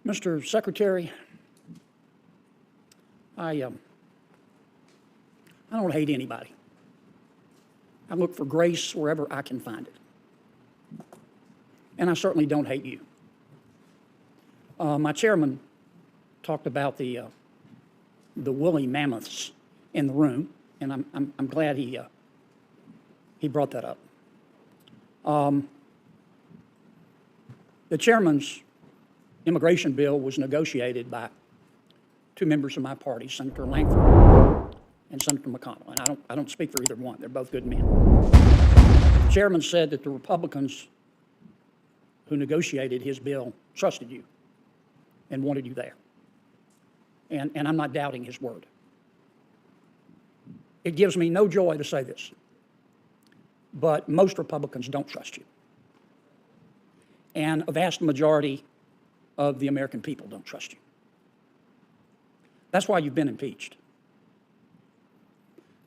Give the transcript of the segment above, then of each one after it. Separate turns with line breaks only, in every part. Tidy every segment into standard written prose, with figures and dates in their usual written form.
Mr. Secretary, I don't hate anybody. I look for grace wherever I can find it. And I certainly don't hate you. My chairman talked about the woolly mammoths in the room, and I'm glad he brought that up. The chairman's immigration bill was negotiated by two members of my party, Senator Langford and Senator McConnell, and I don't speak for either one. They're both good men. The chairman said that the Republicans who negotiated his bill trusted you and wanted you there. And I'm not doubting his word. It gives me no joy to say this, but most Republicans don't trust you. And a vast majority of the American people don't trust you. That's why you've been impeached.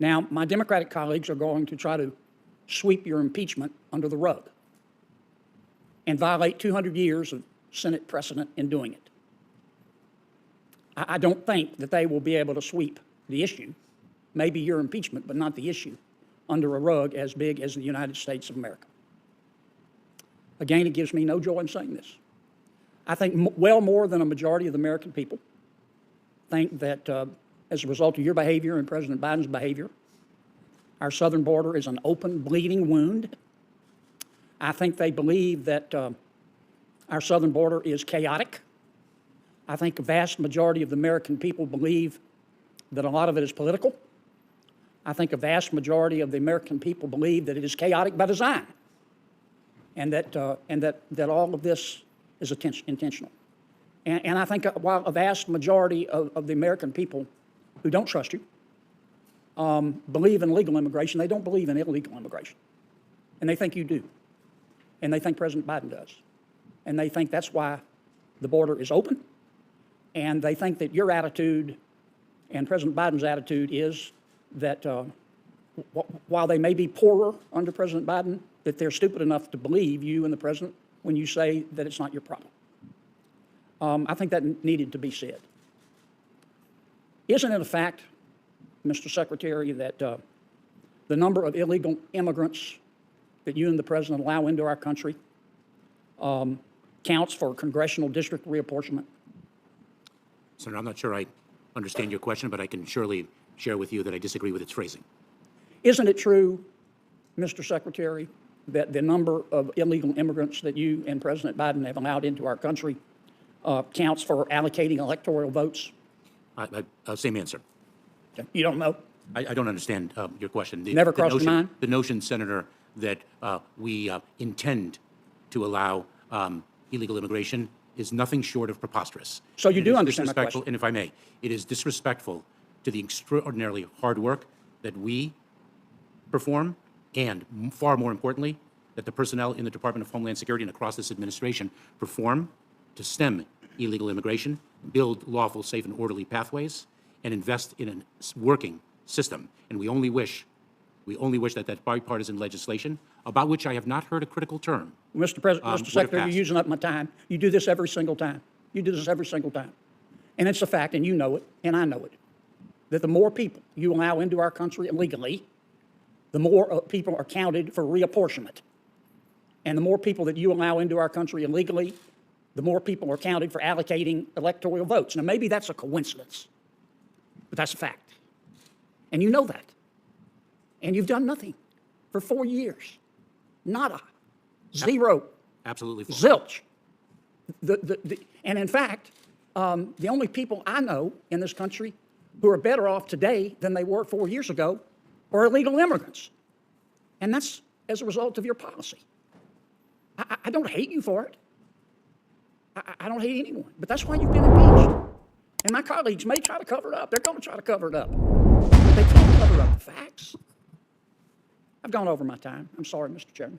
Now, my Democratic colleagues are going to try to sweep your impeachment under the rug and violate 200 years of Senate precedent in doing it. I don't think that they will be able to sweep the issue, maybe your impeachment, but not the issue, under a rug as big as the United States of America. Again, it gives me no joy in saying this. I think well more than a majority of the American people think that as a result of your behavior and President Biden's behavior, our southern border is an open, bleeding wound. I think they believe that our southern border is chaotic. I think a vast majority of the American people believe that a lot of it is political. I think a vast majority of the American people believe that it is chaotic by design, and that all of this is intentional. And I think while a vast majority of the American people who don't trust you believe in legal immigration, they don't believe in illegal immigration. And they think you do. And they think President Biden does. And they think that's why the border is open. And they think that your attitude and President Biden's attitude is that while they may be poorer under President Biden, that they're stupid enough to believe you and the president when you say that it's not your problem. I think that needed to be said. Isn't it a fact, Mr. Secretary, that the number of illegal immigrants that you and the president allow into our country counts for congressional district reapportionment?
Senator, I'm not sure I understand your question, but I can surely share with you that I disagree with its phrasing.
Isn't it true, Mr. Secretary, that the number of illegal immigrants that you and President Biden have allowed into our country counts for allocating electoral votes?
Same answer.
You don't know?
I don't understand your question.
Never crossed your mind?
The notion, Senator, that we intend to allow illegal immigration is nothing short of preposterous.
So you do understand my question?
And if I may, it is disrespectful to the extraordinarily hard work that we perform, and far more importantly, that the personnel in the Department of Homeland Security and across this administration perform to stem illegal immigration, build lawful, safe, and orderly pathways, and invest in a working system. And we only wish that bipartisan legislation, about which I have not heard a critical term.
Mr. Secretary, you're using up my time. You do this every single time. You do this every single time. And it's a fact, and you know it, and I know it, that the more people you allow into our country illegally, the more people are counted for reapportionment. And the more people that you allow into our country illegally, the more people are counted for allocating electoral votes. Now, maybe that's a coincidence, but that's a fact. And you know that. And you've done nothing for 4 years. Nada. Zero.
Absolutely.
Zilch. And in fact, the only people I know in this country who are better off today than they were 4 years ago are illegal immigrants. And that's as a result of your policy. I don't hate you for it. I don't hate anyone, but that's why you've been impeached. And my colleagues may try to cover it up. They're going to try to cover it up. But they can't cover up the facts. I've gone over my time. I'm sorry, Mr. Chairman.